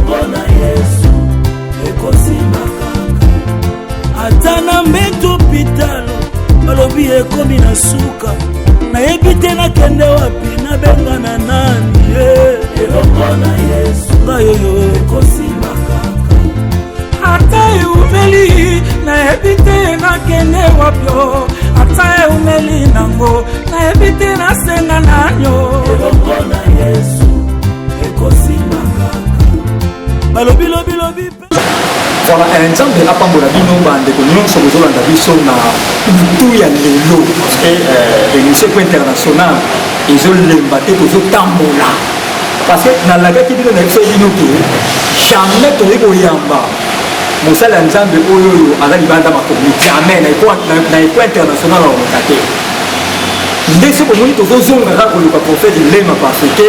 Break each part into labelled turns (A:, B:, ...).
A: elongona Yesu ekosima kaka ata na mbeto pitalo balobi ekomi na suka nayebi te nakende wapi nabengana nani elongona Yesu ngayoyo ekosima kaka ata eumeli nayebi te nakende wapyo ata eumeli nango nayebi te nasenga nanyo elongona Yesu ekosima kaka balobi lobi lobi.
B: Voilà, un exemple de apambola bino bande ko nyonso bozolanda biso na mutu ya lelo parce que l'émission internationale ezolemba te tozotambola parce que nalagaki bino na biso bino ke jamais toyei koyamba mosala ya nzambe oyo aza libanda makomi jamais na eko international aomoka te nde soki omoni tozozonga kaka koluka prophète lema parce que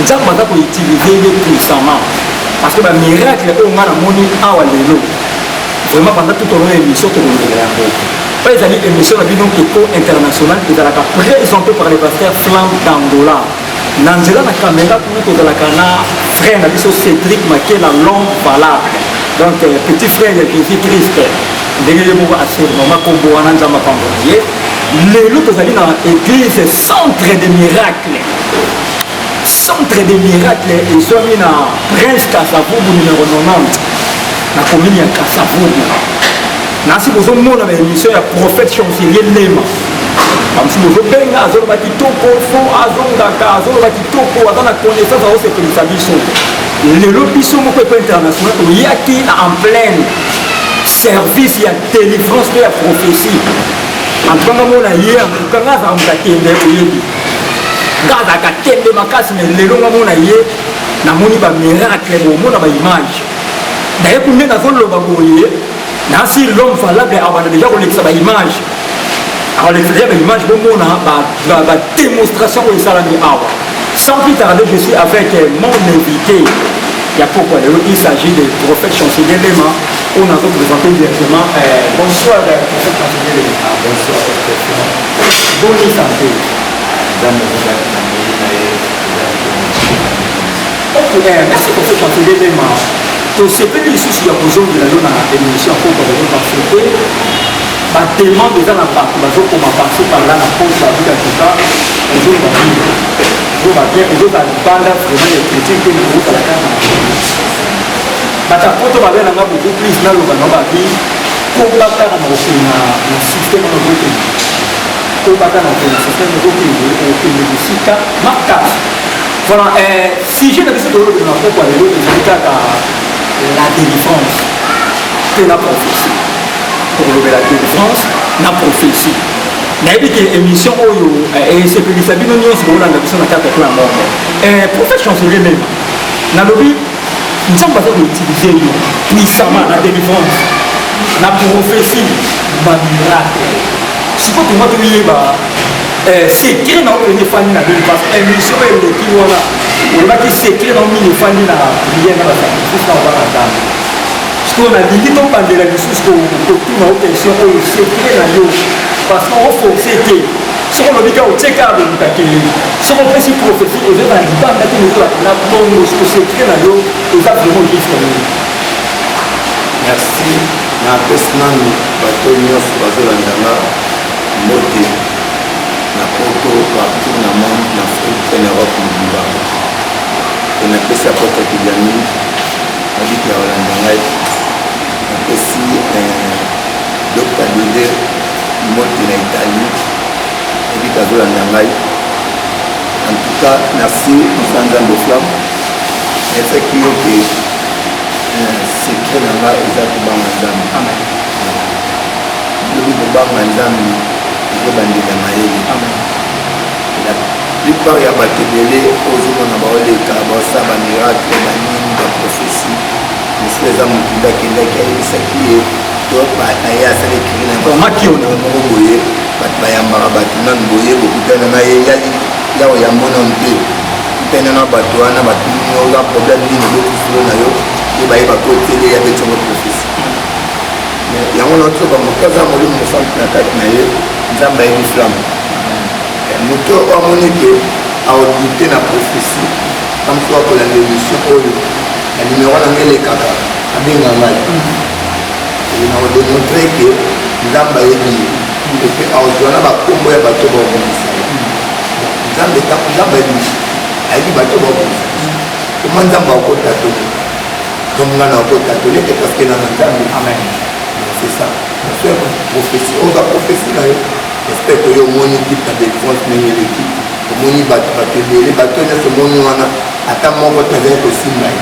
B: nzambe aza koutilize ye puissamment. Parce que le miracle est au moni awa lelo vraiment pendant tout au long de l'émission que nous avons pas les émissions de bino éco international qui est présenté par les pasteurs Flamme d'Angola Nanzela na caméra pour que la cana frère Nabiso Cédric Maké la longue valable donc petit frère de Jésus-Christ derrière moi assez maman combo ananza mapamboye lelo tozali na église centre de miracles. Centre des miracles et soit mis dans Prince Kasavubu numéro 90 la commune de Kasavubu. Nasi bozo mona na émission ya prophète chancelier Lema. Comme si bozo benga azolo ba kitoko fo azongaka azolo ba kitoko azana connaissance au sécurité biso. Le biso moko ko international to yaki en pleine service ya délivrance de la prophétie. En tant que mona hier kanga za mtakende oyebi. Gaza katembe makasi mais lelo ngamo na ye na moni ba miracle bomona ba image d'ailleurs kunde na zolo ba boye na si l'homme valable avant déjà ko lekisa ba image alors les ba image bomona ba démonstration ko salami awa sans plus tarder je suis avec mon invité il y a pourquoi il s'agit de prophète chancelier Lema on a présenté directement bonsoir prophète chancelier Lema bonsoir bonne santé. Ok, merci pour ce conseiller de moi. Tout ce que nous ici sur la position de la zone à l'émission pour que vous participiez, ma demande déjà dans la partie, pour ma partie par là, la pause, la vie en tout cas, et je vais bien, je vais vraiment les critiques que nous avons à la carte. Ma photo va bien beaucoup plus dans le vie pour la faire dans le système de notre pays. Voilà, si j'ai la question de la délivrance de la prophétie. Pour la délivrance, la prophétie. Mais il y a une émission et c'est que les amis nous ont la carte de la mort. Prophète chancelier même, dans le but, nous sommes pas utiliser puissamment la délivrance, la prophétie, le miracle. Si vous pouvez vous dire, c'est qui dans le famille na parce que émission est le qui voilà on va dire c'est qui dans le famille na bien dans la sacrifice on va attendre parce qu'on a dit donc pas de la mission que tout na question au c'est qui na yo parce qu'on faut c'est que si on le dit au check up de taquer si on fait si prophétie aux dans le temps que nous la bonne ce que c'est qui na yo et ça vraiment juste
C: merci na personne bateau nyonso bazolanda moté na poto partout na monde na Afrique en Europe mobimba et na pesi ya poto kidami abiki ya Hollande ngai na pesi Dr. Dede moté na Italie abiki azolanda ngai en tout cas merci Nzambe Flamme efeki yo ke secret na ngai eza kobanga Nzambe amen lobi kobanga Nzambe bandela mayele la plupart ya bato ebele ozomona baoleka basala bamiracle banini baprophétie mosu eza motuda akendaki ayebisaki ye to aye asala ekiri na moko boye bato bayambaka bato nanu boye bokutana na ye yawo yambona mpe kutana na bato wana bato nini oza problème nini bokusulo na yo ye bayeba kotele yabetongo prophétie yango na otoka moto aza molimo mosantu na kati na ye Nzambe ayebi Flamme moto amoni ke aodute na prophétie kamso akolanda émission oyo numéro nangele kaka abenga ngai na démontrer que nzambe ayebi et puis azwana bakombo ya bato babongisa nzambe ayebi bato babongisa koma nzambe akota toli donc nga na akota toli te parce que na nzambe amen c'est ça soeur prophétie oza prophétie na yo j'espère que yo omoni type na défense ndenge eleki omoni bato ebele bato nyonso omoni wana ata moko tozali kosimba ye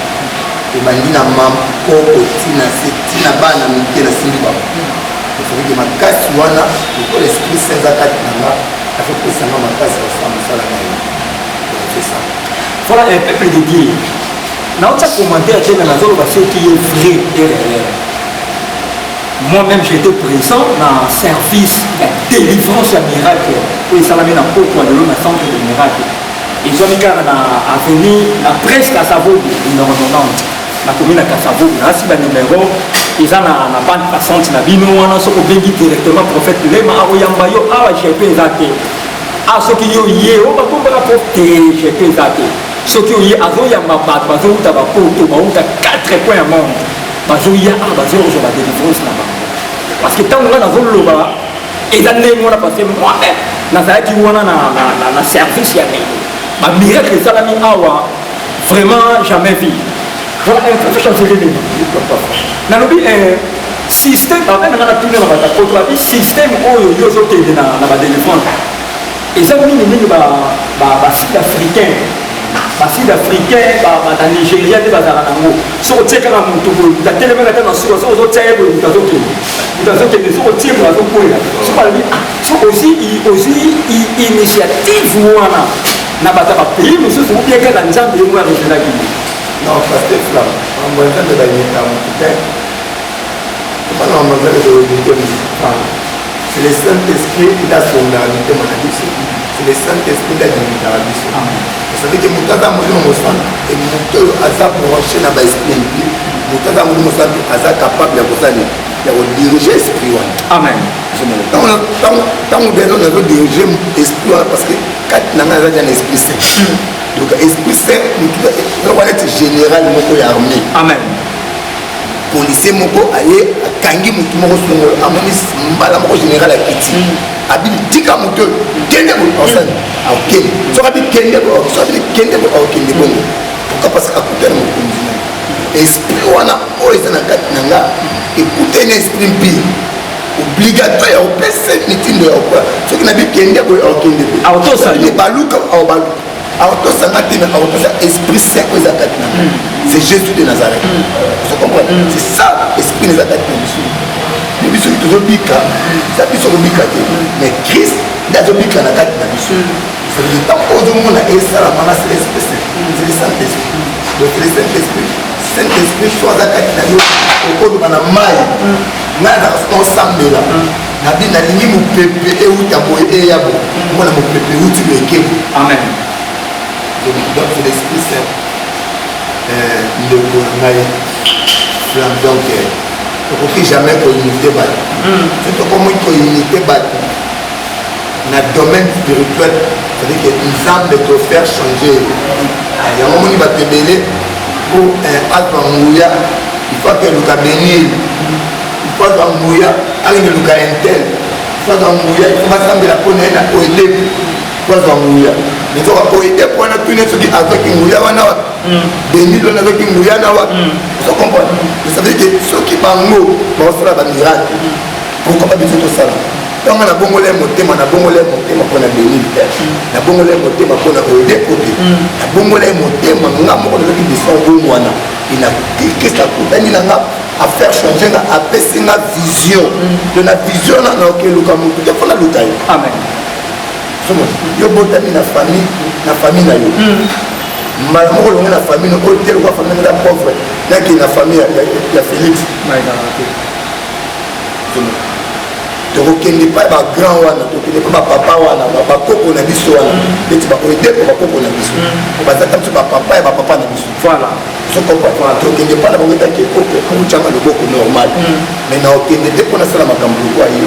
C: ebandi na mapoko tina se tina bana mike nasimbi bango esokiki makasi wana lokola esprit saint eza kati na nga afopesanga makasi kosala mosala na ye c'est ça
B: voilà un peuple de Dieu naota commentaire tena nazoloba soki ye vrai et réel moi-même j'étais présent dans un service de délivrance ya miracle oyo esalami na poto ya lelo na centre de miracle ezwami kaka na avenir na presque à Savoie numéro 90 nakomi na Kasavoue nasi banumero eza na bande passante na bino wana soki obengi directement prophète lema akoyamba yo awa jepe eza te soki yo ye o bakombaka prof te jepe eza te soki oye azoyamba bato bazouta bapoto bauta 4 points ya monde bazoya bazozwa badélivrance na bango parce que ntango nga nazoloba eza ndenge wana parce que moi-même nazalaki wana na service ya nini bamiracle esalami awa vraiment jamais vu voilà un peu chancelier nini nalobi système abenanga na tune na batapoto babi système oyo yo ozokende na badélivrance eza mingimingi basud africain basud africain na nigéria nde bazala nango soki otie kaka moto boye moto atelemaka te na suka soki ozotia ye boye moto azokende soki otie moto azokwela soki alobi soki ozwi initiative wana na bato ya bapays mosusu obieka na nzambe ye moya rezelaki
C: non paster flam mambo ya nzambe bayeta motu te opana mambo ya nzambe oyebintoni c'est le Saint-Esprit nde asongaka mitema na biso c'est le Saint-Esprit nde adimitaka biso c'est-à-dire que moto aza molimo mosantu e moto oyo aza branché na baesprit impie moto aza molimo mosantu aza capable ya kosala ya kodirige esprit wana
B: amen
C: ntango beno nazodirige esprit wana parce que kati na ngai aza dia na esprit saint donc esprit saint wana ete général moko ya armée
B: amen
C: policier moko aye akangi motu moko songolo amoni mbala moko général akiti abili tika moto kende osani akokende soki abi kende akokende bongo pourquoi parce que akutana mokonzi na esprit wana oyo eza na kati na nga ekutani esprit mpi obligatoire ya kopesa mitindo ya kokola soki nabi kende boye akokende pe baluka aotosanga te mais aotosa esprit saint oyo eza kati na nga c'est Jésus de Nazareth vous comprenez c'est ça esprit eza kati na biso mais biso ki tozobika eza biso kobika te mais Christ nde azobika na kati na biso c'est-à-dire ntango ozomona esalamanga c'est l'esprit saint c'est le Saint-Esprit donc c'est le Saint-Esprit so aza kati na yo okoluka na mai ngai azaka osambela nabi nalingi mopepe euta boye eya bo omona mopepe euti boekebo
B: amen
C: donc c'est l'esprit saint ndeko na ngai flamme donc okoki jamais kounité bato so tokomi kounité bato na domaine spirituel c'est-à-dire que nzambe tofaire changer yango moni bato ebele po azwa nguya il faut que eluka benil il faut azwa nguya alenge eluka intel il faut azwa nguya il faut basambela mpo na ye na oedepu po azwa nguya mais soka oedepu wana tune soki azwaki nguya wana wapi benil wana azwaki nguya na wapi so comprendre mais ça veut dire que soki bango baosala bamiracle pourquoi pas biso tosala ntango nabongole motema nabongole motema mpona benil te nabongole motema mpona oedepu te nabongole motema nga moko nazaki biso bongo wana krist akutani na nga afaire change nga apesi nga vision to na vision na okeluka motu te mpona luka ye
B: amen
C: yo botami na famille na yo mbala moko longe na famille oyo te lokwa famille eza pauvre naki na famille ya Félix tokokende pa bagrand wana tokende pa bapapa wana bakoko na biso wana neti bakoede po bakoko na biso bazata biso bapapa ya bapapa na biso
B: voilà
C: sokopa tokende pa na bango etaki ekope okutyanga loboko normal mais naokende te mpona asala makambo lokwa ye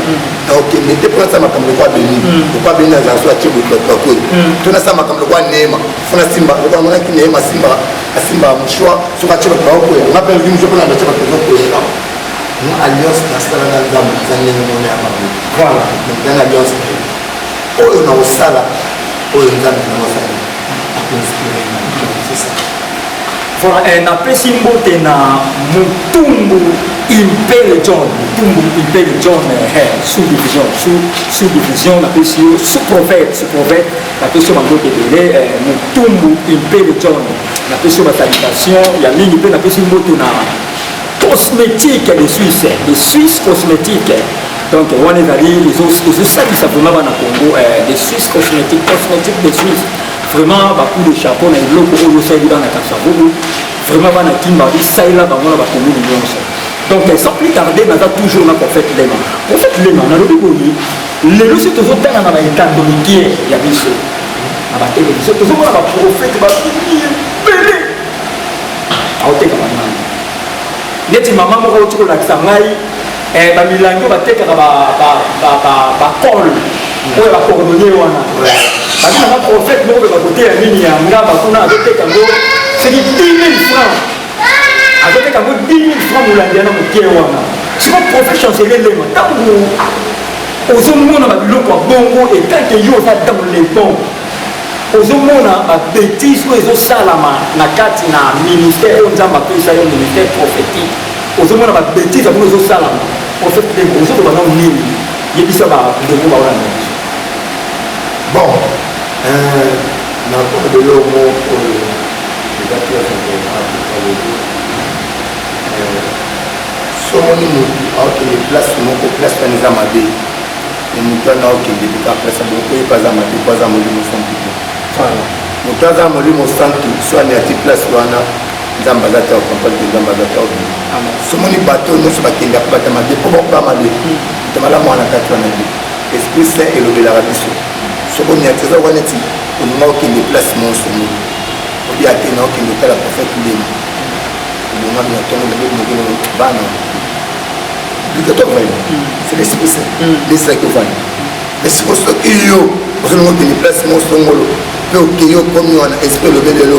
C: naokende te mpona asala makambo lokwa beni lokwa beni azala so atie bakoi to nasala makambo lokwa neema fona simba lokwa amonaki neema asimba mushwa soki atie bato baokoya nga mpe vi mushwa mpona ndatie bato bazokoya alliance nasala na nzambe eza ndenge mona ya mabe voilà donc alliance oyo na kosala oyo nzambe namosali akonspire c'est ça
B: voilà napesi mbote na Mutumbu Impele John sous-division napesi yo sous-prophète napesi yo bambote ebele Mutumbu Impele John napesi yo basalutation ya mingi mpe napesi mbote na cosmétique de Suisse cosmétique donc wana ezali ezosalisa vraiment bana Congo de Suisse cosmétique de Suisse vraiment bacoup de chapeau na eloko oyo osali bana kasavubu vraiment bana kimba bisalela bango na bakomune nyonso donc sans plus tarder naza toujours na prophète Lema nalobi boyi lelo so tozotanga na baécatholique ya biso na batelevizio tozomona baprophète bakimi ebele aoteka banani neti mama moko oti kolakisa ngai bamilangi oyo batekaka bakole oyo bakordonnier wana bakanga prophète moko beba kote ya nini ya ngamba kuna azoteka ngo seki 10 000 francs azoteka ngo 10 000 francs molangi yana mokie wana siko prophète chancelier Lema ntango ozomona babiloko ya bongo etanke yo oza dans les bons ozomona babétise oyo ezosalama na kati na ministère oyo nzambe apesa yo ministère prophétique ozomona babétise yango ezosalama prophète Lema ozoloba nao nini yebisa bandeko baola na biso
C: bon nakoma beloko oyo ezatiaalobi somoni motu aokende place moko place wana eza mabe motu wana aokende peka place bongo oyepa aza mabe po aza molimo santu moto aza molimo santu so ani ati place wana nzambe aza te akompagne te nzambe aza te aobima somoni bato nyonso bakende akobata mabe mpo bakoba mabe moto malamu wana kati wana te esprit saint elobelaka biso sokoni ati eza wana eti olinga okende place monsongo obi ate na okende otala prophète Lema olingami na ntongo nabemokeno bana obligatoire vraiment c'est l'esprit saint l'esprit kovani mais siko soki yo ozolinga okende place monsongolo mpe okei okomi wana esprit elobelelo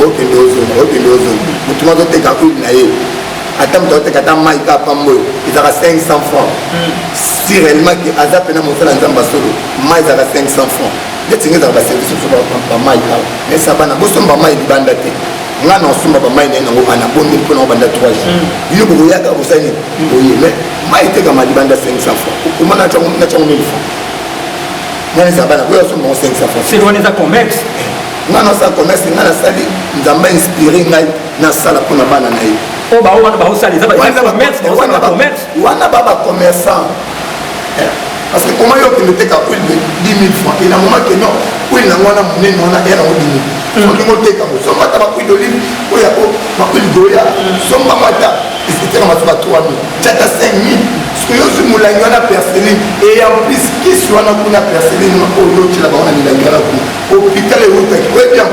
C: okende ozonga motu ma azoteka huile na ye ata moto azoteka ata mai kaka pamba oyo ezalaka 500 francs si réellement ke aza mpena mosala nzambe solo mai ezalaka 500 francs neti nge ezalaka baservice mosusu bamai kaka mais sa bana bosomba mai libanda te nga na osomba bamai naye nango anabomi mpona obanda 3 jours bino bokoyaka bosani oye mais mai etekama libanda 500 francs okoma na cango 1000 francs ngana eza bana koya osomba ngo 500 francs
B: seloniza commerce
C: nga na osala commerce nga nasali nzambe inspiré ngai nasala mpona bana na ye
B: o bao wana baosaliza
C: wana babakommerçant parce que koma yo okende oteka huile de 10 000 francs et na moma ke non huile nango wana monene wana ya nango 10 000 soki oteka ngo somba ata bahuile d'olive oyo bahuile doya somba ngo ata etekama so ba 3 000 tiata 5 000 soki ozwi molangi wana perceline et en plus kisi wana kuna perceline oyo otila bango na milangi wana kuna hôpital eutaki oyebian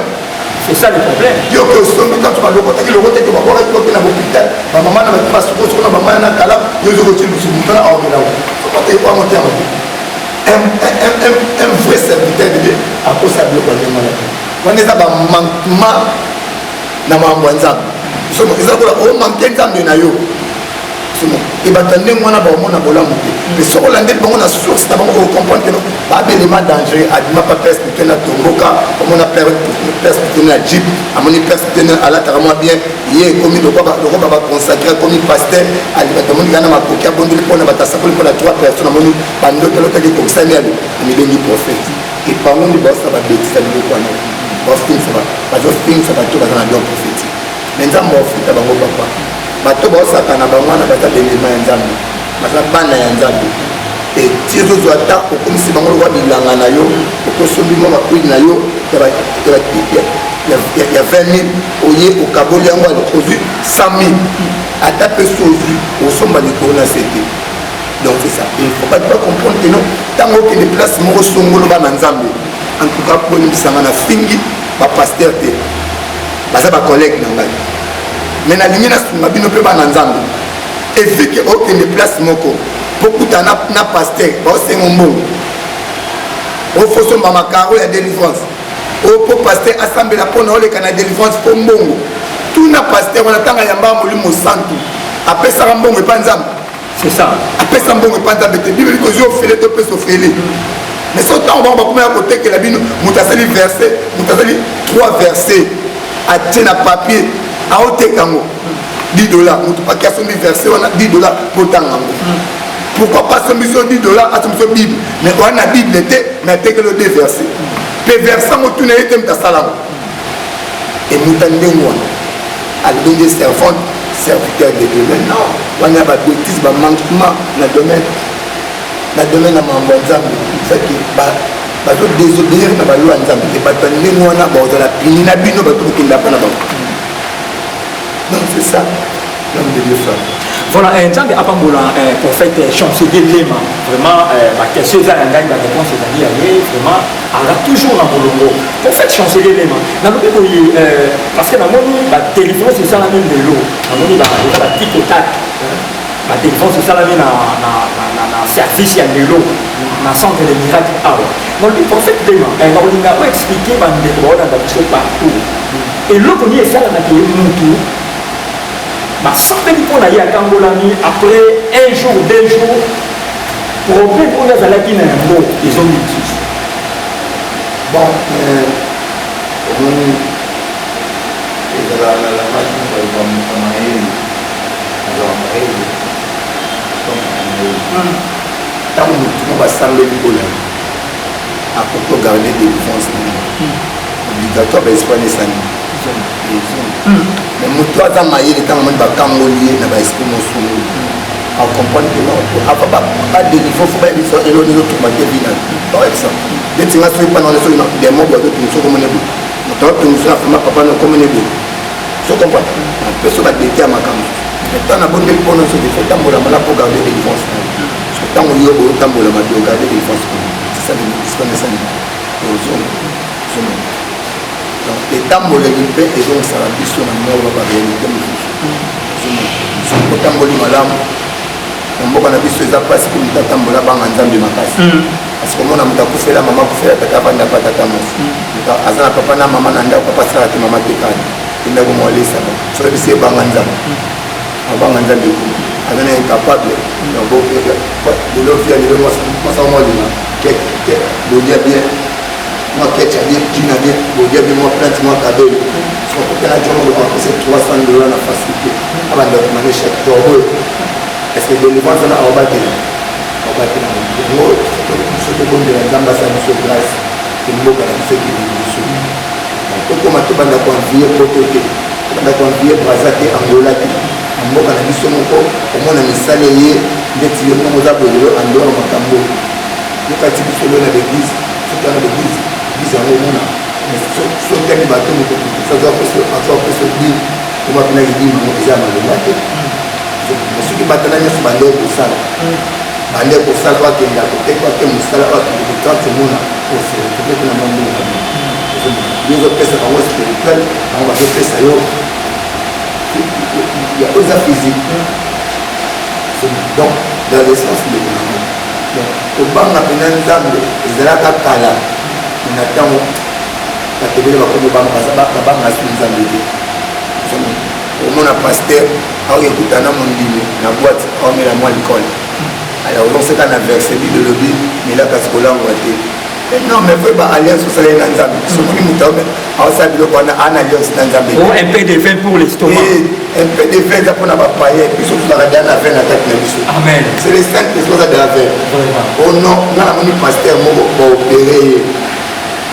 B: c'est ça le problème
C: yo ke osombi ntanso balokotaki lokotaki bakwakaki koke na hôpital bamama na bato basukosoko na bamaya na kala yo ozokoti lusu mutana aomelango sokoteekwango te yango un vrai serviteur de Dieu akosa biloko ya ndenge wana te wana eza bamanquement na makambo ya nzambe eza kola omanke nzambe na yo ebata ndenge wana baomona bolamu te mais soki olandeli bango na source na bango ocomprendre ke babelema danger abima pa perspective na tomboka omona perspective na jip amoni perspective alataka mwa bien ye ekomi lokoba baconsacré akomi paster tomoni kana makoki abondeli mpona batasakoli mpona 3 personnes amoni bandotelotaki ekokisani yabe amibengi prophète epango nde baosala babetisa biloko wana bazofingisa bato baza na bion prophétique mais nzambe ofuta bango papa bato baosaka na bango wana baza belema ya nzambe baza bana ya nzambe eti ezozwa ata okomisi bango lokwa bilanga na yo okosombi mwa makwili na yo ya 20 000 oye okaboli yango ozwi 100 000 ata mpe so ozwi osomba likolo na sete Donc c'est ça. Il ne faut pas comprendre que non, tant que les places moko songolo ba nanzambe. En tout cas pour nous sanga na fingi ba pasteur te. Ba ça ba collègue na ngai. Mais na lingina sunga bino pe ba nanzambe. Et vu que aucun des places moko beaucoup na pasteur ba sengo mbongo. O foso mama karo ya délivrance. O po pasteur assemblée la pona ole kana délivrance po mbongo. Tout na pasteur on attend yamba molimo santu. Après ça mbongo e panzambe.
B: C'est ça.
C: Après ça mbongo e panzambe te bible ko zo fele to pe so fele. Mais ce temps on va comme à côté que la bino mutasali verset, mutasali 3 versets à tena papier à haute kango. $10. Nous pas qu'à son verset on a $10 pour tango. Pourquoi pas son mission $10 à son Bible? Mais on a Bible était mais que le deux versets. Les versets mo tourner était ta salam. Et mutande moi. À donner servante serviteur de Dieu. Non, on a pas bêtise ba manquement dans domaine à mon exemple, c'est que bah désobéir na ba loi nzambe et ba tande moi na ba za la pini na bino ba to kinda pa na ba. Donc c'est ça. L'homme de Dieu soit.
B: Voilà, Nzambe apambola prophète chancelier Lema. Vraiment, question ça la gagne la réponse c'est-à-dire vraiment elle a toujours dans le prophète chancelier Lema. Na lobi boyi parce que na moni ba délivrance c'est ça la même de l'eau. Na moni ba tic au tac. Ba délivrance c'est ça la même na service ya de l'eau. Na centre de miracle ah. Donc le prophète Lema, on a pas expliqué ba ndeko na biso partout. Et l'eau qu'on y est ça la na mutu. Ça fait qu'on a eu à Kambolani après un jour, 2 jours, problème pour les Alakines, ils ont dit.
C: Bon, tant que va sembler du bonheur, à pour garder des défenses obligatoire, espagnol. Mais nous trois ans maillé le temps de Cambolier n'a pas esprit mon sous en comprendre que non après pas de niveau faut pas être sur éloigné l'autre matin final par exemple dès que tu vas sur pendant les choses des mots de nous sommes comme on est bon toi tu nous as fait ma papa nous comme on est bon tu comprends personne va déter à ma cam maintenant on a bon de pour nous de faire tambola mala pour garder des défenses ce temps où il y a beaucoup tambola mala pour garder des défenses c'est ça ce qu'on est ça donc les tambours les paix et donc ça va plus sur la mort va réalité c'est pour tambour malam on va on a vu ces appareils pour nous tambour là bas en zambie makasi parce que mon ami t'a coupé la maman coupé la tata vanda pas tata mos azana papa na maman nanda papa sera te maman tekani ina ko mo lesa so bi se banga nzambe abanga nzambe ko azana incapable donc de l'office de moi ça moi que de dire bien moi qui ai bien dîner bien bon bien moi plante moi cadeau so ko kana jomo ko c'est $300 na facilité abanda ko mané chaque jour est-ce que de l'évent ça a abattu moi c'est que bon de l'ambassade sur place que nous avons fait qui nous comme tout banda ko envier protéger banda ko envier brazate angola qui mboka na biso moko omona misale ye ndeti yo mo za bolelo andoro makambo yokati biso na l'église c'est dans l'église bizarre mona so tani bato mo ko ça doit passer dit on va bien dire mo déjà malade mais ce qui batana nyo bande ko sala bande ko sala wa kenda ko te ko te musala wa ko tant mona ko se te ko na mambo yo zo pesa kwa spirituel on va pesa yo il y a aux physique donc dans le sens de donc au banga penanzambe ezalaka kala na tango batebele bakomi banga nzambe te omona pasteur aoyekutana mondimi na boîte aomela mwa likole alors oloseka na verset bi de lobi melaka sikolangwa te non mais faut ba alliance osala na nzambe soki mutu aosala biloko wana ana alliance na nzambe
B: un peu de vin pour l'estomac
C: un peu de vin eza mpona bapaye biso tozalaka deya na vin na kati na biso c'est le saint esprit oza deya vin o non nga namoni pasteur moko baopere ye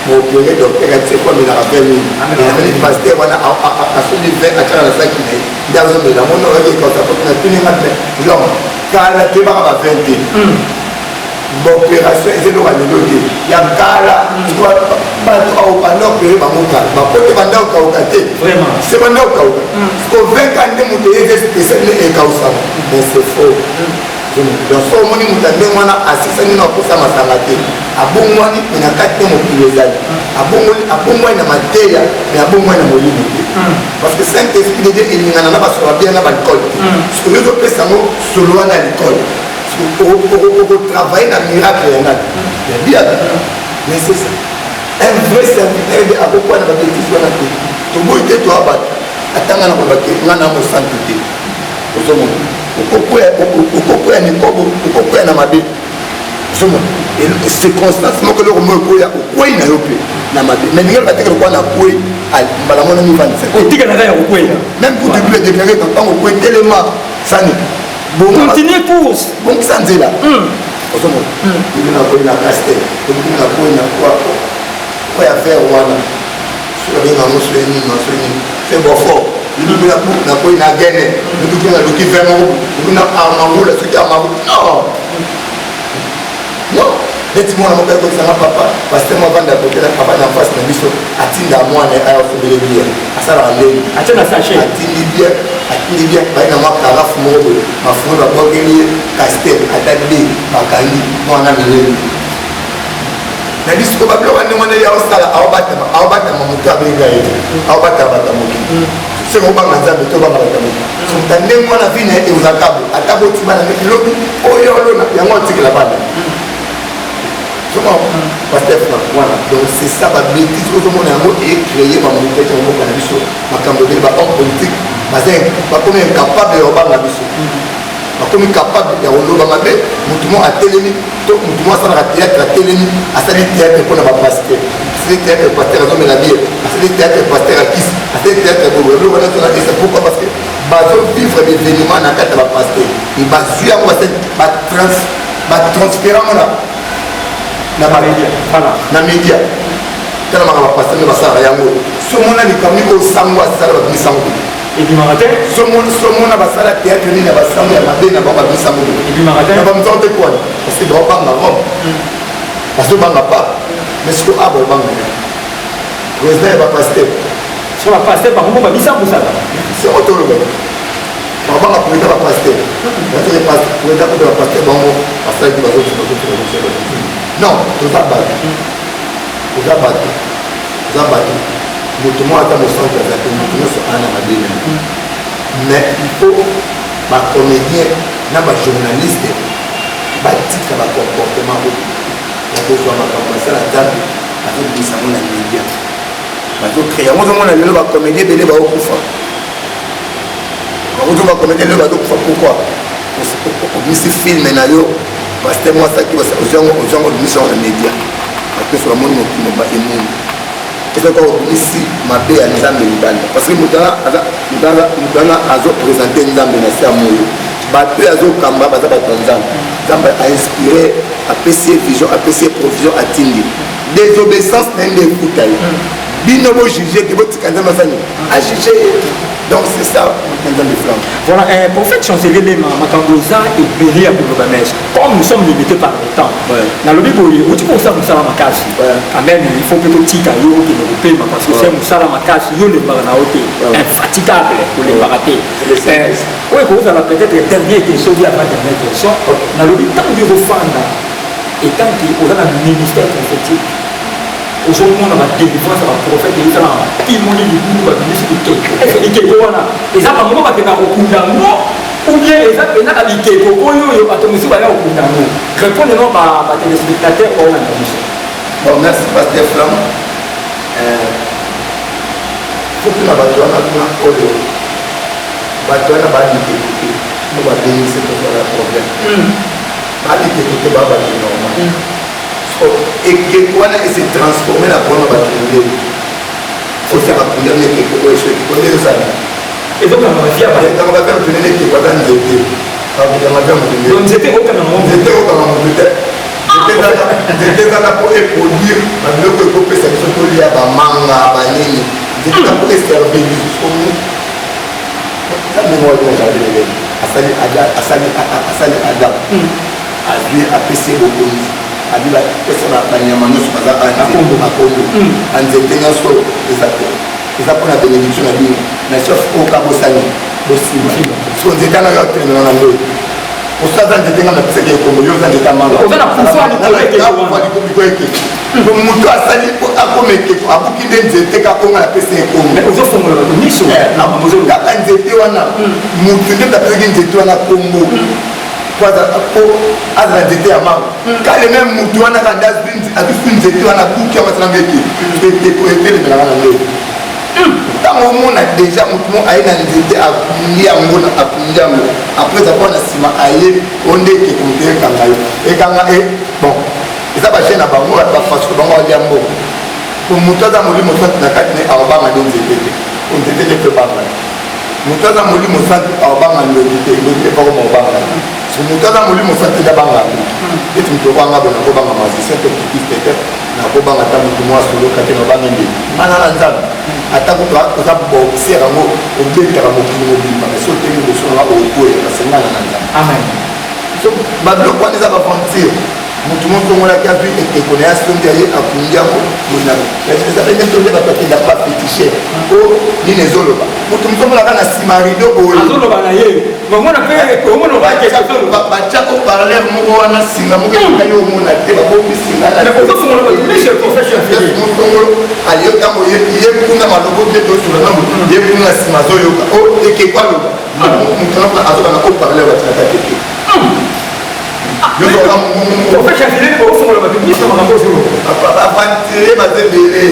C: baopere docteur ati po amelaka vin mingi namoni pasteur wana asoli vin atiaka na saki na ye nde azomela mona oyekekausa na tuninga te genre kala toyebaka ba vin te opération ezeloko lelo te ya kala bato banda opere bango kala bapote banda okauka te se banda okauka kovaincre nde moto ye eza spécial nde ekausama mais c'est faux donc so omoni moto ndenge wana asisani na kosa masanga te abongwani na kati te mokili ezali abongwani na mateya me abongwani na molimo te parce que saint esprit de Dieu elingana na basola bien na balikole te soki ozopesa yango solo wana ya likole okotravaille na miracle yangani yabiaka mais c'est ça un vrai serviteur de akokuwa na babétise wana te toboyi te toya bato atanga na kobake nga na mosantu te ozomona okokwea mikobo okokwea na mabe ozomona circonstance moko eloko mo ekoya okwei na yo mpe na mabe mais ndenge batekela okuwa na kwei mbala mona mivandisa
B: otikelaka ya kokwea
C: même pour début de déclarer ntango okwei telema sani
B: continue course
C: bongisa nzela ozomona ibi nakwei na castel ibi nakwei na oya faire wana sobenga ngo soeni c'est bon fort ibi nakwei na gene ibi naluki vraiment ibi na amangula soki amangula non neti mwana moko ekokisanga papa paster mo avanda kotela papa na face na biso atinda mwana ayafubele bien asalaka ndenge atindi bien bai na mwa karafu moko boye mafungo babokeli ye castel atali bakangi mwana mileli na biso ko babilo wane mwana ya osala aobatama moto abenga ye aobatama bata mokili soki obanga nzambe to obanga bata mokili sokuta ndenge mwana vi na ye eozakabo ata botimana lobi oyo olona yango otikela bana Pasteur Franck, voilà. Donc c'est ça, la bêtise que tout le monde a créé, ma mobilité, ma mobilité, ma cambodie, ma homme politique, ma zin, ma comme incapable de rebattre la mission. Ma comme incapable de rebattre ma vie, tout le monde a télémi, tout le monde a théâtre, a télémi, a sali théâtre pour ne pas passer. C'est le théâtre pasteur à l'homme et la vie, c'est le théâtre pasteur à qui, c'est le théâtre pour le roi national. Et c'est pourquoi parce que bazo vivre des événements dans le cadre de la pasteur. Il va suivre moi cette transférant là. Na media tala maka bapasteur me basala yango somona likambi osango asala babimisango
B: ebimaka te
C: somona basala théâtre nini na basango ya mabe na bango babimisango na bamisango te kwani parce que baobanga rome bazobanga pa mais siko aba obanga président ya bapasteur
B: so bapasteur bango bamisango osala
C: c'est otoloba babanga président bapasteur président kote bapasteur bango basalaki bazotuna non, toza bato moto moko ata mosantu aza te moto nyonso ana mabele mais il faut bacomédien na bajournaliste batika bacomportement oyo bakozwa makambo basala nzambe bazobimisango na média bazocréa yango ozomona lelo bacomédien ebele baokufa bakozoma bacomédien lelo bazokufa pourquoi obimisi filme na yo pasteur moi ça qui va ozango mission na média parce que la monde mo ba emu et donc ici ma bé à nzambe libanda parce que mudana azo présenter nzambe na sa moyo ba peu azo kamba ba ba nzambe a inspiré a PC vision a PC provision a tindi désobéissance n'ende futai bino bo juger que votre kanzama fani a juger. Donc c'est ça,
B: voilà, prophète chancelier Lema, Makamboza et Bélia pour le Bamesh. Comme nous sommes limités par le temps, dans le Bible, où tu penses à Moussala Makasi, Amen, il faut que petit caillou qui nous paye, parce que c'est Moussala Makasi, il y a le baranaoté, infatigable pour les barater. Oui, vous allez peut-être la dernière question, la dernière question, dans le Bible, tant que vous faites, et tant que vous avez un ministère prophétique, aujourd'hui on a des délivrance à prophète et ça qui m'ont dit du coup ministre est-ce que wana et ça bango bakena okundango ou bien les autres na kabike ko oyo bato musu baya okundango répondez non ba téléspectateurs au na biso.
C: Bon merci pasteur Franck faut que na bato wana kuna oyo bato wana ba dite ko ba bénisse ko la problème ba dite ko ba ba normal et que quoi et se transformer la bonne bataille faut faire la première et que quoi c'est quoi les ça
B: et donc on va dire
C: dans la faire tenir que quoi dans les deux
B: donc c'était aucun moment
C: j'étais dans la pour produire la bloc que peut ça surtout il y a ba manga ba nini j'étais là pour servir jusqu'au ça me voit dans jardin asali adam azui apesi beaucoup abila pesa na banyama nyonso baza akombo anzete nyonso eza mpona bénédiction na bino na chef oka bosani bosimba so nzete anayo atelemela na ndoyi osaza nzete nga napesaki ekombo yo oza nzete amanga
A: oza na pouvoir
C: likolo eke moto asali akoma ekeko abuki nde nzete kakonga napesa ekombo
A: ozofongola bato miso
C: kaka nzete wana motu nde napesaki nzete wana kombo po azala nzete ya manga kale me motu wana kanda azwi nzete wana buki amasalanga ekeko etelemelanga na ndeko ntango omona deja motu mo aye na nzete akundi yango après avoir na nsima aye onde ekeko moto ekanga yo ekanga bon eza bagene na bango bafaso bango balia mbongo po moto aza molimo santi na kati ne awabanga nde nzete te nzete te mpe banga moto aza molimo santi awabanga ndoki te ndoki te pakoma obanga so moto aza molimo santi nde abanga eti moto okwanga bo nakobanga magicien to kikiste te nakobanga ata motu mwa soloka te nobanga nde mana na nzambe ata kutu oza boxer yango obetaka mokili mobimba so otemi liboso nanga okoya basengana na nzambe
A: amen
C: so babiloko wana eza baventure motu mosongolaki azwi ekeko na ya songi aye akundi yango ezapendetole bato akendaka bafetishe o nini ezoloba motu mosongolaka na nsima rido
A: boyeazoloba na ye
C: batiako parlere moko wana singa moko ekai omona te babomi singanaosongolo aliyo ntango ye kuna maloko te tosolanga motu ye kuna na nsima azoyoka o ekeko aloba motu azobanga o parlere batinaka teke bavantire bazebele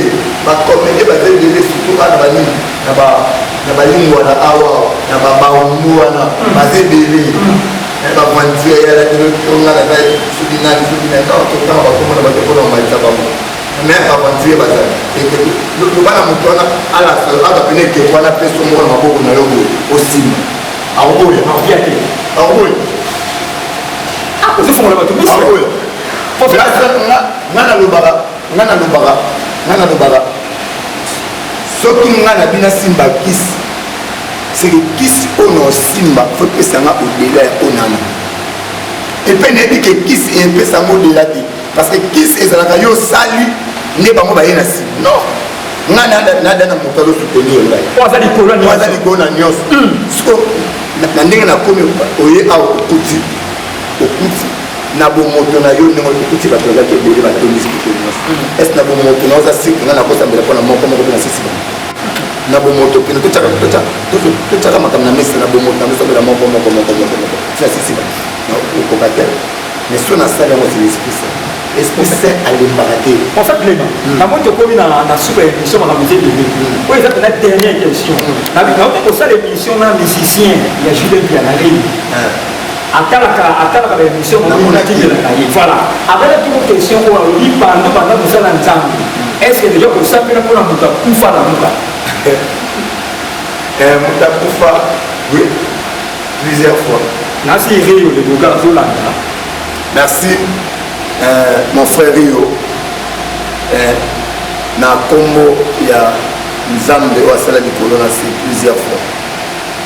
C: bakomede bazebele surtout bana banini na balingi wana awa na babaungu wana bazebele bavantire yalaongana soki nani totanga bakomona bazokona malisa bango me bavantire bazali lobana moto wana azapene ekeko wana mpe somoko na maboko na yo osima aoboya aoboya nga nalobaka soki nga na bina simba kisi seke kisi oyo na osimba fo epesanga odela ya onana epe nayebi ke kisi epesanga odela te parce que kisi ezalaka yo osali nde bango baye na nsima non nga nada na moto azosoutenir ngai aza likolo na nyonso siko na ndenge nakomi oye awa okuti na bomoto na yo ndenge okuti bato bazaki ebele batondisi kuto nyonso ese na bomoto na oza siki nga nakosambela mpona moko moko mpe na sisi bango na bomoto pene tocaka makambo na mesa na bomoto na mesambela moko na sisi bango okoka te mais so nasali yango c'est l'esprit saint esprit saint alembaka te
A: en fait lema nango tokomi na suka ya émission makambo eza ebele oyo eza pena dernière question naoki kosala émission na musicien ya julien pianarine atalaka baémission monakimelaka ye voilà abenaki mo question oyo alobi banda kosala nzambe est ce que deja kosambela mpona moto akufa na muka
C: moto akufa oui plusieurs fois
A: nasi rio leboka azolanda
C: merci mon frère rio na kombo ya nzambe oyo asala likolo na se plusieurs fois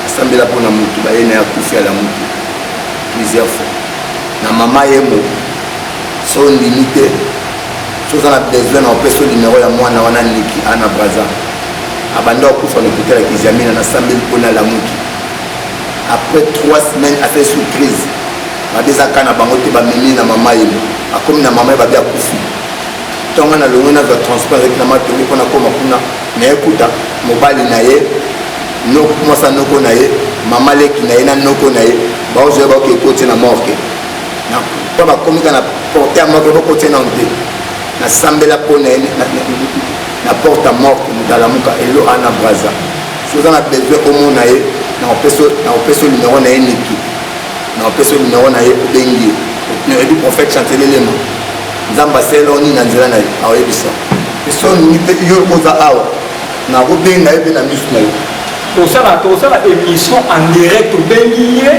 C: asambela mpona motu baye na ya kufi ala motu plusieurs fois na mama yemo so ndimi te soza na besoin na opesa numéro ya mwana wana niki ana braza abanda okufa na hôpital ya Kizamina na sambeli mpona lamuki après 3 semaines affaire surprise babezaka na bango te bamemi na mama yemo akomi na mama ye babe akufi ntongo na longo nazwa transport avec na matongi mpona koma kuna na ekuta mobali na ye mwasa noko na ye mama leki na ye na noko na ye baozoya baoke ekotie na morke mpo bakomika na porte ya morke bokotie na nte nasambela mpo na ye na porte ya morke motalamuka elo ana braza soza na besoin omona ye na opesa numero na ye niki na opesa numero na ye obengi ye ebi prophète chantelelema nzambe aselo nini na nzela na ye aoyebisa so yo koza awa nakobenga ye mpe na misu na ye
A: tosala émission en direct obengi ye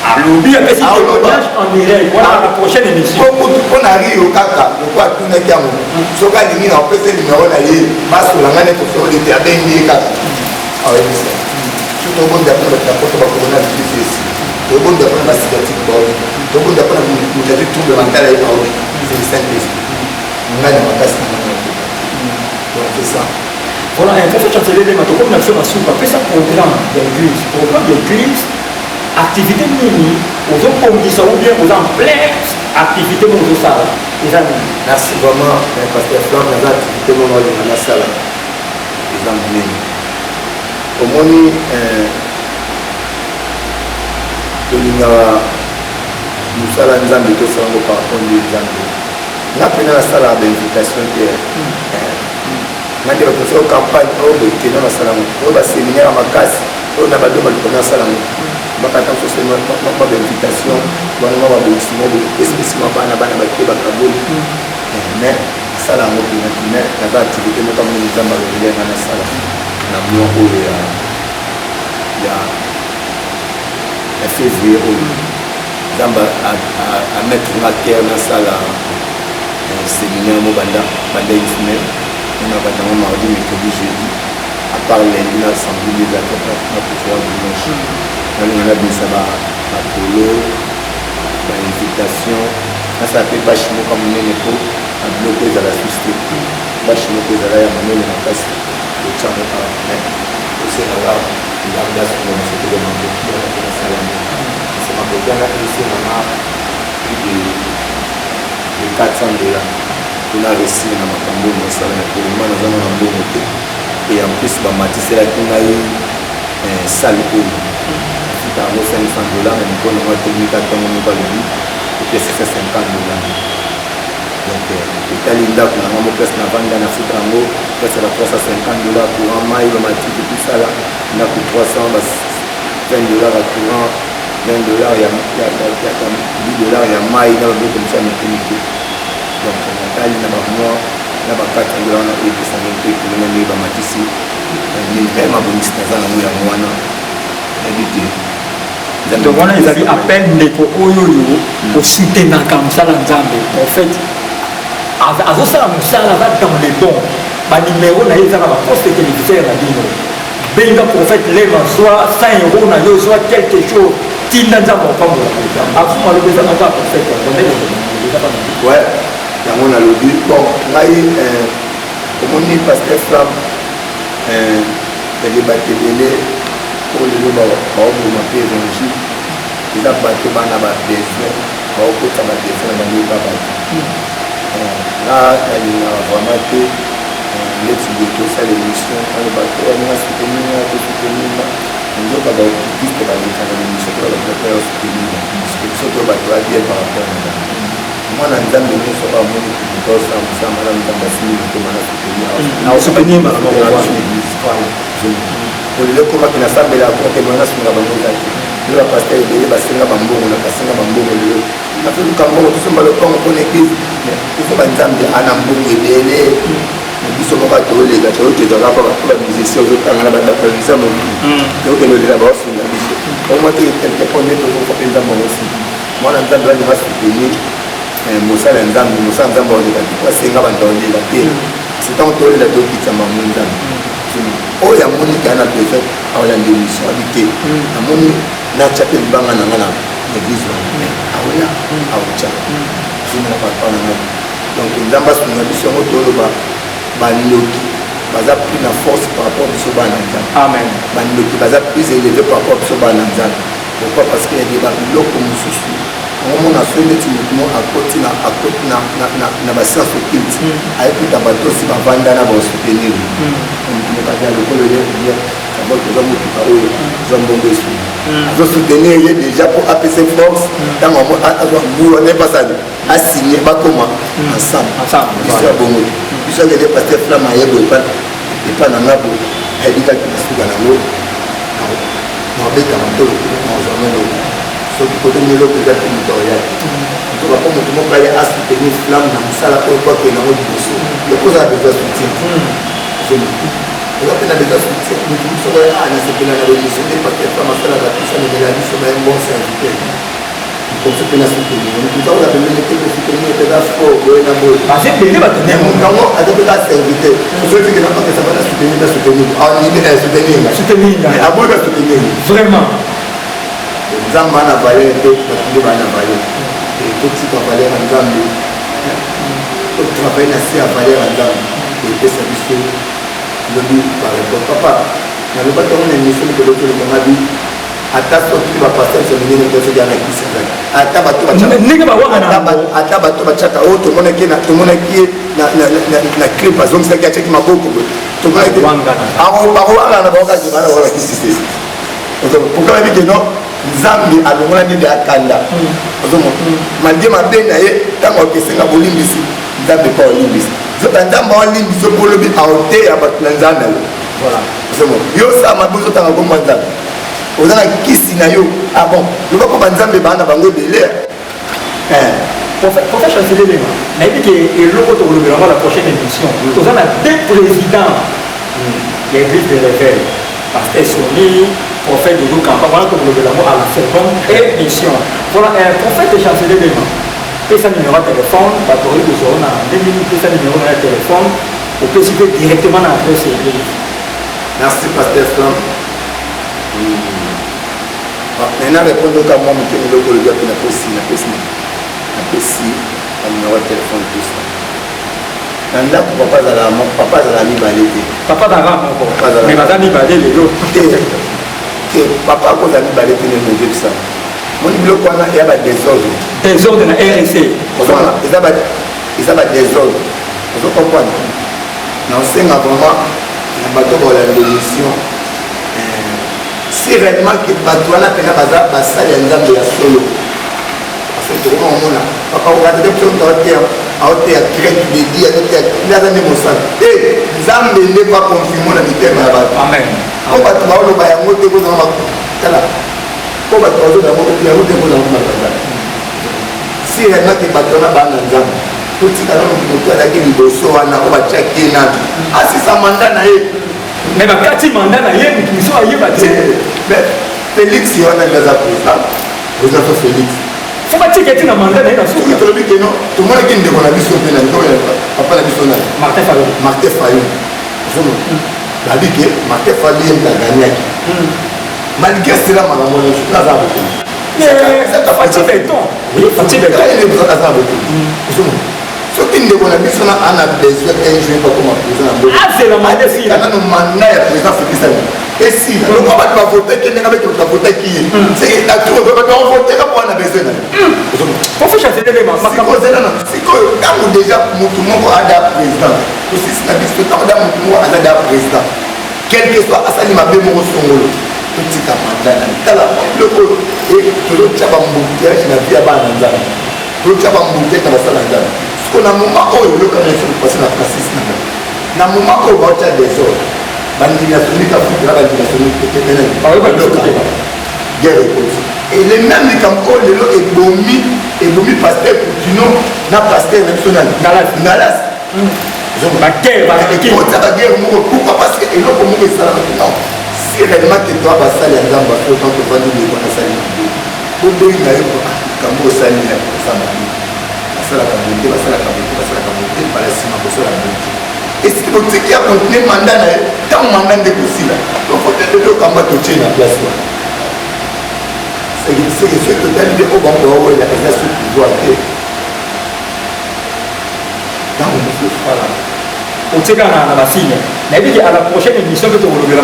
A: alobi apesi témoignage en direct voilà la prochaine émission
C: mpona rio kaka loko atunaki yango soki alingi na opesa numero na ye basolanga ne tosolite abengi ye kaka aoyebisa so tobonda mpona batapoto bakobona bifesi tobonda mpona basigatike baobi tobonda mpona motavi trouble mentale ye baobi c'est le saint esprit ngai na makasi na ngai donc c'est ça
A: voilà un prophète chantelelema tokomi na biso masuka apesa programme ya église activité nini ozobongisa ou bien oza en plein activité mo ozosala eza nini?
C: Merci vraiment parce que Flam naza activité mo olinga nasala eza monene omoni tolingaka mosala nzambe tosala ngo par rapport nde nzambe nga mpena nasalaka bainvitation te ngande bato osala campagne oyo bekena nasala ngo oyo baséminaire makasi oyo na bado balikona nasala ngo bakata sosema bainvitation wana ma babokisimo espècement bana bake bakaboli mais asala yango mpena mais naza activité moko amoni nzambe alongelenga nasala na mois oyo ya février oyo nzambe amettre nga cœur nasala séminaire mo banda une semaine on a battu mardi mercredi jeudi à part lundi na samedi les athlètes na pouvoir dimanche on a bien ça ba polo ba invitation ça fait pas chimo comme nene ko a bloquer dans la société ba chimo ko za ya monene na kasi le chamo pa mais aussi là il y a des choses qui se demandent qui est ça c'est ma bonne ici maman de 400 $. On a réussi à makambo na sala na pour na zama na mbongo te et en plus ba matiselaki ngai salle oyo fita ngo $500 na mikono mwa technique atongo moko alobi epesa $50. Donc etali ndako na ngo place na vanda na futa yango place ya $350 courant mai ba matiki tusala ndako $300 ba $20 ya courant $20 ya $10 ya mai na baboko misa mekanike. Donc natali na bamwa na $400 na epesa mpe kolona nde bamatisi même abonisi naza nango yango wana habite
B: donc wana ezali appel ndeko oyo oyo osoutenaka mosala nzambe en fait azosala mosala aza dans les bons banimero na ye eza na baposte téléviseur na bino benga prophète lema soit €100 na yo soit quelque chose tinda nzambe opambola afuma lobi eza naza prophète
C: ouais yango nalobi bon ngai omoni pasteur Flam elebaki ebele oyo lelo baoboma mpe évangile eza bato bana babesoin baokota babesoin na bango eba bato nga nalingaka vraiment te neti boye tosala émission oyo bato baninga soutenir tosoutenir nzoka baopiste baleka na émission to bato osoutenir soki bato babien par rapport na bango mwana nzambe nyonso bamoni kosa mosala nzambe asili motema na soutenir olile komaki nasambela akoke mwana sunga bango eza te lelo bapaster ebele basenga bambongo na basenga bambongo lelo natoluka mbongo tosomba lopango mpona eglise tozo banzambe ana mbongo ebele biso moko atoleka toyokezaka pa bato bamusicien ozotanga na badapalisa mobili toyokelolela baosunga biso omaki quelque point nde tozofa mpe nzambe osi mwana nzambe alinga soutenir mosala nzambe aoleka te asenga bantu aolela te setango tolela tokitama mo nzambe oyo amoni kaya na besoin aolanda émission abi te amoni natya mpe libanga na nga na église wana aoya aotya zina papa na ngai donc nzambe asunga biso yango toloba bandoki baza plus na force par rapport biso bana nzambe bandoki baza plus élevé par rapport biso bana nzambe pourquoi parce que yake babiloko mosusu omona soki neti motumo akoti na bascience occulte ayekuta bato osi bavanda na basoutenir motumo kaka ya lokolo ye bien sabol toza motuka oyo eza mbongo esuni azosoutenir ye déjà po apesa force ntango azwa mbulu anayepasani asigne bakoma ensemble biso ya bongo biso akende paster Flam ayebo epa na nga bo ayebikaki nasuka nango nabetaka ntolo nazamelo soki kote miloko eza te moto oyaki toka mpo moto moko aye asoutenir Flam na mosala oyo po akende yango liboso ekozala besoin soutien eza mpe na besoin soutien moto biso oya anasepela na bémission nde paster Flam asalaka tosalemela biso na mbonse invité mokonso mpe na soutenir moto ntango na pembeni te kosoutenir mpeza fort boye na boye moto yango aza mpe kasa invité soki na pakesa bana soutenir aboyi basoutenir
B: vraiment
C: nzambe ana valeur te batunde bana valeur totika valeur ya nzambe totravaille na se ya valeur ya nzambe epesa biso lobi pareport papa naloba ntango na émission mikolo tolobangabi ata soki bapasteur semingene toso dia na kisi ata bato ata bato bachaka oyo tomonaki na clip azongisaki atiaki maboko akowangana na baokaki bana bakisi te pourkua babi ke non nzambe alongola nde akanda ozomo malgré mabe na ye ntango akesenga bolimbisi nzambe mpo olimbisi zoka nzambe aolimbisi mpo olobi aoteya bato na nzambe na yo ozomo yo osala mabe ozotanga komwa nzambe oza na kisi na yo bon loba mpo banzambe bana bango ebele
A: Prophète Chancelier Lema, il a dit que l'autre tourne la prochaine émission. Nous avons deux présidents de l'église de réveil. Pasteur Soni, prophète de Louka, voilà comme nous l'avons à la seconde émission. Voilà, prophète Chancelier Lema. Et ça numéro de téléphone, batterie de zone, 2 minutes, et ça numéro de téléphone, on peut citer directement dans l'adresse église.
C: Merci, Pasteur Flam. Maintenant, répondre à moi, je vais vous dire que je suis un numéro de téléphone, tout ça. Nanda papa azala mibale te.
A: Papa azala moko. Mais madame mibale lelo.
C: Papa akozala mibale te ne nje bisa. Moni biloko wana ya ba désordre.
A: Désordre na RC.
C: Eza ba désordre. Ozo comprendre. Na osenga vraiment na bato bola l'émission. Si réellement que bato wana pena baza basali ya nzambe ya solo. Parce que on mona papa regarde des choses dans terre à terre crête de dia de terre il a jamais monsal et nzambe ne pas confirmer na mitema ya bato
A: amen
C: ko bato ba lo ba ya ngote ko na kala ko bato ba lo ba ngote ya ngote ko na kala si réellement que bato na ba na nzambe tout tika na moto ala ki liboso wana ko ba tchaki na asisa mandat na ye
A: mais bakati mandat na ye mutu so ayeba te
C: mais Félix yona ngaza président Félix
A: faut pas dire que tu as mandat dans ce
C: que tu as dit que non tout le monde qui ne connaît pas ce que papa la bisona
A: Martin Fayou
C: la dit que Martin Fayou a gagné malgré cela madame on est là avec
A: ça ta partie béton oui partie béton
C: il est là avec ce qui ne connaît pas ça on a besoin d'un joueur comme président
A: c'est le mandat si
C: on a un mandat président Félix et si le combat va voter qui n'est pas voter qui c'est la tour va voter comme on a besoin
A: pour faire chanter les mains
C: c'est que quand déjà tout le monde a un président aussi c'est la question quand tout le monde a un président quel que soit asali mabe mo songolo tout ka mandana tala le ko et tout le tchaba mboutia na via bana nzana tout tchaba mboutia na basala nzana parce que na moment oyo le quand il faut passer la pratique na moment oyo va être des ordres bandination ni ka fuka bandination ni peut-être guerre et les mêmes comme lelo ebomi pasteur Coutinho na pasteur national Galas
A: la
C: guerre pourquoi parce que eloko moko esala non si réellement que toi basali ya nzambe autant que vandi leko nasali obengi na yo kambo osali ya kosala basalaka bonte bala nsima kosala bonte esiki botiki ya continue manda na ye ntango manda nde kosila okamba totie na place wana soki totali nde obango baowelela eza so pouvoir te ntango mosusu
A: voilà otika na basigne nayebi ke à la prochaine émission mpe tokolobela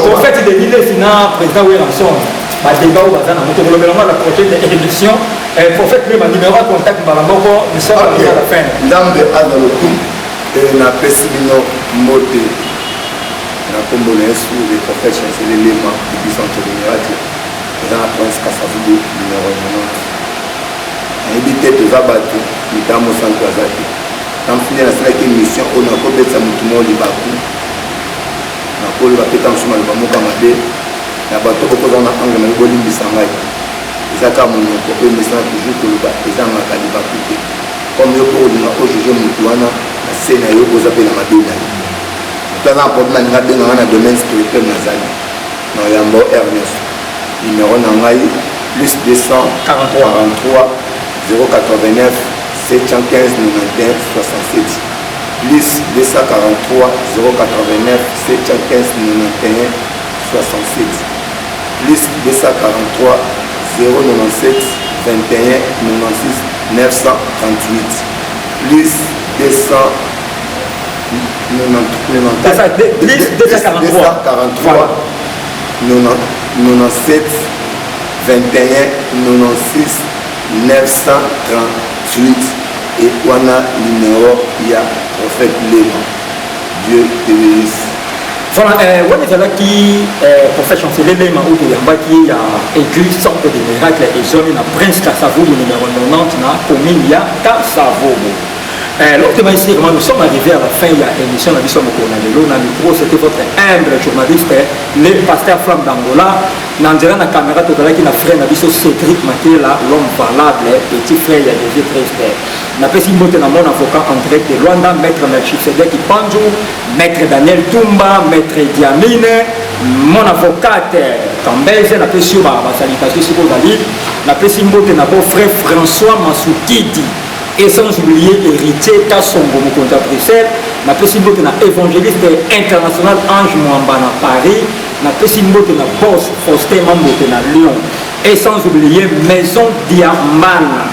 A: prophète de lile sina président weranson badébat oyo baza nango tokolobelango à la prochaine émission prophète lema numéro ya contact mbala moko nous sommes arrivé à la fin
C: nzambe aza lotum napesi bino mbote na nkombo na yesu le prophète Chancelier Lema ebisanto de miracle eza na prince kasavudu numéro 90 nayebi te toza bato mitamo santo aza te namfine nasalaki émission oyo nakobetisa motu moko libaku nakoloba mpe ta mosusu maloba moko mabe na bato okozala na angle nayebi bolimbisa ngai eza kaka monoko oyo mesana toujours koloba ezangaka libaku te comme yo mpo olinga ojuge motu wana na se na yo oza mpe na mabe na yo moto aza na problème alinga benganga na domaine spirituel nazali na oyamba ernest numéro na ngai plus 243 089 715 91 67 plus 243 089 715 91 67 plus 243 097 21 96 938 plus 243 998
A: 243 097 21 96 938
C: 97 21 96 938 et on a numéro il y a prophète Léman. Dieu te bénisse.
A: Voilà, on est là qui prophète chancelier Léman ou de Yamba qui a église sorte de miracle et zone na Prince Kassavo numéro 90 na commune ya Kassavo. L'autre ici, nous sommes arrivés à la fin de l'émission de l'émission Mokonalelo. Dans le micro, c'était votre humble journaliste, le pasteur Flamme d'Angola. Dans la caméra, tout à l'heure, qui a frère Cédric Makela, l'homme valable, petit frère, il y a des Christ. N'a pas si mon avocat en direct de Luanda, maître Melchisedek Ipanjo, maître Daniel Tumba, maître Diamine, mon avocate Kambeze, n'a pas si ma salutation sur vos alliés, n'a pas si mon frère François Massoukidi. Et sans oublier héritier Kassongo Mokonza Bruxelles, na possible na évangéliste international Ange Mwamba na Paris, na possible na boss Faustin Mambote na Lyon. Et sans oublier Maison Diamana,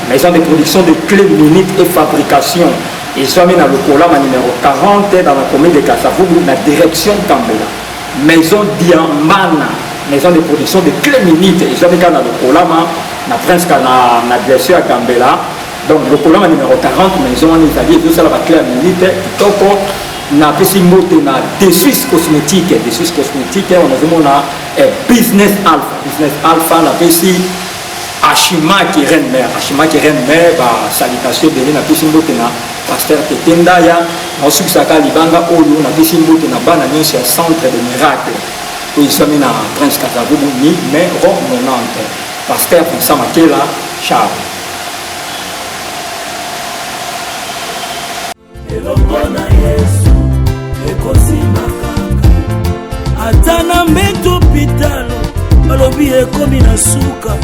A: maison de production de clés minutes et fabrication. Ils sont mis dans le colama numéro 40 dans la commune de Kassavoubou, la direction Kambela. Maison Diamana, maison de production de clés minutes. Ils sont mis dans le colama, na Prince na blessure à Kambela. Donc le programme numéro 40, maison en Italie, tout ça va clair minute. Donc on a fait des Suisses cosmétiques, on a business alpha, on a fait Ashima qui reine mère, salutation de l'un, on a fait pasteur Tetendaya, on a fait Saka Libanga, on a fait Bananion, c'est un centre de miracle. Ils sont mis dans Prince Kassavo, numéro 90. Pasteur Vincent Makela, Charles.
D: elongona Yesu ekosimaka ata na mbeto hôpitalo balobi ekomi na suka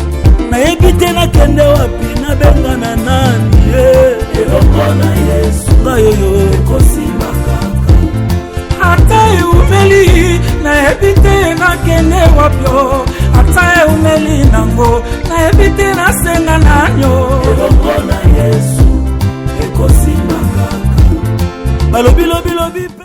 D: nayebi te nakende wapi nabengana nani elongona Yesu ngayoyo ekosimaka ata eumeli nayebi te nakende wapyo ata eumeli nango nayebi te nasenga nanyo elongona Yesu ekosimaka balobi lobi lobi